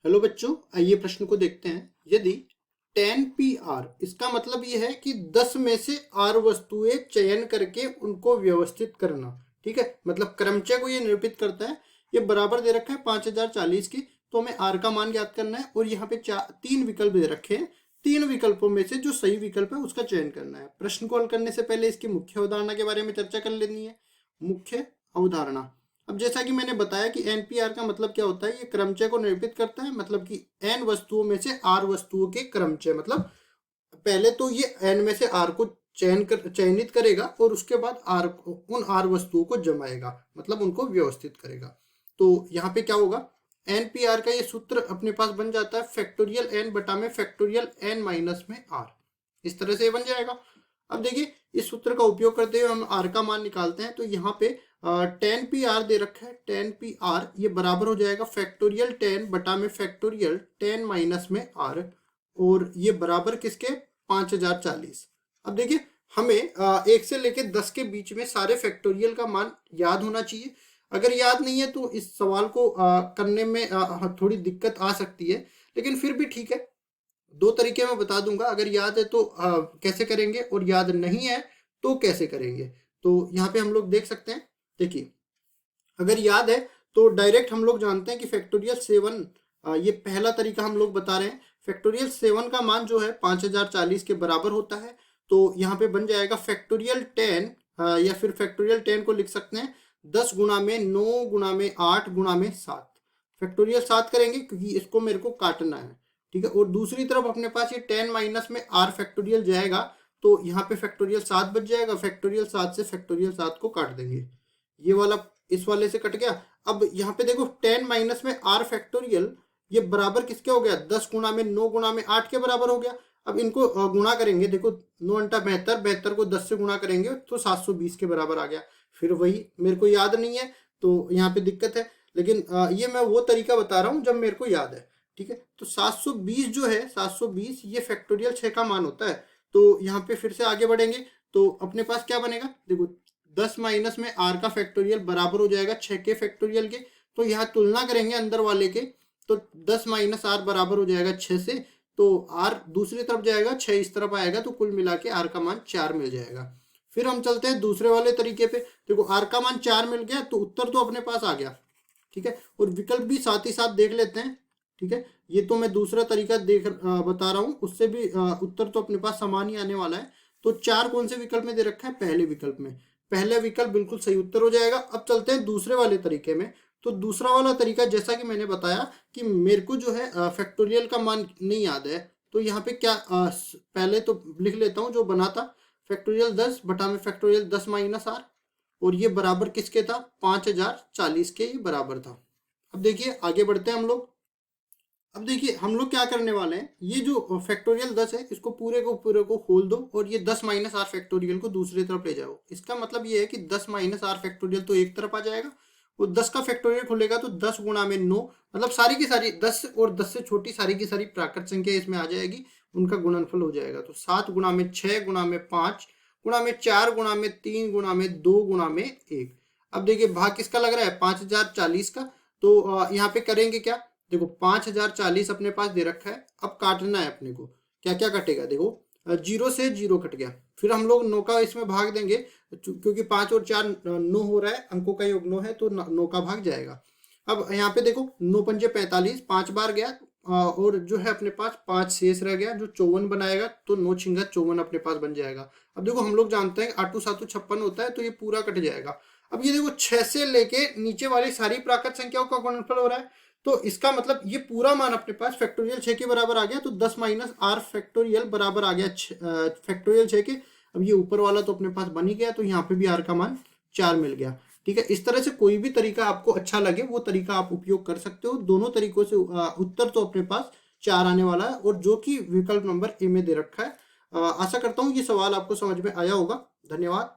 Hello बच्चों, आइए प्रश्न को देखते हैं। यदि 10 PR, इसका मतलब ये है कि 10 में से R वस्तुएं चयन करके उनको व्यवस्थित करना। ठीक है, मतलब क्रमचय को ये निरूपित करता है। ये बराबर दे रखा है 5040 की, तो हमें R का मान ज्ञात करना है और यहाँ पे तीन विकल्प दे रखे हैं। तीन विकल्पों में से जो सही विकल्प है उसका चयन करना है। प्रश्न को हल करने से पहले इसकी मुख्य अवधारणा के बारे में चर्चा कर लेनी है। मुख्य अवधारणा, अब जैसा कि मैंने बताया कि NPR का मतलब क्या होता है, ये क्रमचय को निरूपित करता है। मतलब कि n वस्तुओं में से R वस्तुओं के क्रमचय, मतलब पहले तो ये n में से R को चयनित करेगा और उसके बाद उन R वस्तुओं को जमाएगा, मतलब उनको व्यवस्थित करेगा। तो यहाँ पे क्या होगा, NPR का ये सूत्र अपने पास बन जाता है फैक्टोरियल n बटा में फैक्टोरियल n माइनस में R। इस तरह से ये बन जाएगा। अब देखिए, इस सूत्र का उपयोग करते हुए हम R का मान निकालते हैं। तो यहाँ पे 10 PR दे रखा है। 10 PR ये बराबर हो जाएगा फैक्टोरियल 10 बटा में फैक्टोरियल 10 माइनस में R, और ये बराबर किसके, 5040। अब देखिए, हमें 1 से लेकर 10 के बीच में सारे फैक्टोरियल का मान याद होना चाहिए। अगर याद नहीं है तो इस सवाल को करने में थोड़ी दिक्कत आ सकती है, लेकिन फिर भी ठीक है। दो तरीके मैं बता दूंगा, अगर याद है तो कैसे करेंगे और याद नहीं है तो कैसे करेंगे। तो यहाँ पे हम लोग देख सकते हैं। देखिए, अगर याद है तो डायरेक्ट हम लोग जानते हैं कि फैक्टोरियल 7, ये पहला तरीका हम लोग बता रहे हैं। फैक्टोरियल 7 का मान जो है 5040 के बराबर होता है। तो यहाँ पे बन जाएगा फैक्टोरियल 10, या फिर फैक्टोरियल 10 को लिख सकते हैं 10 गुणा में 9 गुणा में 8 गुणा में 7। फैक्टोरियल 7 करेंगे क्योंकि इसको मेरे को काटना है। ठीक है, और दूसरी तरफ अपने पास ये 10 माइनस में R फैक्टोरियल जाएगा, तो यहाँ पे फैक्टोरियल 7 बच जाएगा। फैक्टोरियल 7 से फैक्टोरियल 7 को काट देंगे, ये वाला इस वाले से कट गया। अब यहाँ पे देखो 10 माइनस में R फैक्टोरियल, ये बराबर किसके हो गया, 10 गुणा में 9 गुणा में 8 के बराबर हो गया। अब इनको गुणा करेंगे, देखो 9 अंटा 72, 72 को 10 से गुणा करेंगे तो 720 के बराबर आ गया। फिर वही मेरे को याद नहीं है तो यहाँ पे दिक्कत है, लेकिन ये मैं वो तरीका बता रहा हूँ जब मेरे को याद है। ठीक है, तो 720 जो है, 720 ये फैक्टोरियल 6 का मान होता है। तो यहाँ पे फिर से आगे बढ़ेंगे तो अपने पास क्या बनेगा, देखो 10 माइनस में R का फैक्टोरियल बराबर हो जाएगा 6 के फैक्टोरियल के। तो यहाँ तुलना करेंगे अंदर वाले के, तो 10 माइनस R बराबर हो जाएगा 6 से, तो R दूसरी तरफ जाएगा, 6 इस तरफ आएगा, तो कुल मिला के R का मान 4 मिल जाएगा। फिर हम चलते हैं दूसरे वाले तरीके पे। देखो R का मान 4 मिल गया तो उत्तर तो अपने पास आ गया। ठीक है, और विकल्प भी साथ ही साथ देख लेते हैं। ठीक है, ये तो मैं दूसरा तरीका बता रहा हूँ, उससे भी उत्तर तो अपने पास समान ही आने वाला है। तो 4 कौन से विकल्प में दे रखा है, पहले विकल्प में। पहला विकल्प बिल्कुल सही उत्तर हो जाएगा। अब चलते हैं दूसरे वाले तरीके में। तो दूसरा वाला तरीका, जैसा कि मैंने बताया कि मेरे को जो है फैक्टोरियल का मान नहीं याद है, तो यहाँ पे क्या पहले तो लिख लेता हूँ जो बना था, फैक्टोरियल 10 बटा में फैक्टोरियल 10 माइनस R, और ये बराबर किसके था, 5040 के ये बराबर था। अब देखिए आगे बढ़ते हैं हम लोग। अब देखिए हम लोग क्या करने वाले हैं, ये जो फैक्टोरियल 10 है इसको पूरे को खोल दो और ये 10 माइनस R फैक्टोरियल को दूसरी तरफ ले जाओ। इसका मतलब ये है कि 10 माइनस R फैक्टोरियल तो एक तरफ आ जाएगा, वो 10 का फैक्टोरियल खुलेगा तो 10 गुणा में 9, मतलब सारी की सारी 10 और 10 से छोटी सारी की सारी प्राकृत संख्या इसमें आ जाएगी, उनका गुणनफल हो जाएगा। तो 7 गुणा में 6 गुणा में 5 गुणा में 4 गुणा में 3 गुणा में 2 गुणा में 1। अब देखिए भाग किसका लग रहा है, 5040 का। तो यहाँ पे करेंगे क्या, देखो 5040 अपने पास दे रखा है। अब काटना है अपने को, क्या क्या कटेगा, देखो 0 से 0 कट गया। फिर हम लोग 9 का इसमें भाग देंगे, क्योंकि 5 और 4 9 हो रहा है, अंकों का योग 9 है, तो 9 का भाग जाएगा। अब यहाँ पे देखो 9 पंजे 45, 5 बार गया, और जो है अपने पास 5 शेष रह गया, जो 54 बनाएगा, तो 9 छिंगा 54 अपने पास बन जाएगा। अब देखो हम लोग जानते हैं 8 7 56 होता है, तो ये पूरा कट जाएगा। अब ये देखो 6 से लेके नीचे वाली सारी प्राकृत संख्याओं का गुणनफल हो रहा है, तो इसका मतलब ये पूरा मान अपने पास फैक्टोरियल 6 के बराबर आ गया। तो 10 माइनस R फैक्टोरियल बराबर आ गया फैक्टोरियल 6 के। अब ये ऊपर वाला तो अपने पास बन ही गया, तो यहाँ पे भी R का मान 4 मिल गया। ठीक है, इस तरह से कोई भी तरीका आपको अच्छा लगे वो तरीका आप उपयोग कर सकते हो। दोनों तरीकों से उत्तर तो अपने पास 4 आने वाला है, और जो कि विकल्प नंबर ए में दे रखा है। आशा करता हूँ ये सवाल आपको समझ में आया होगा। धन्यवाद।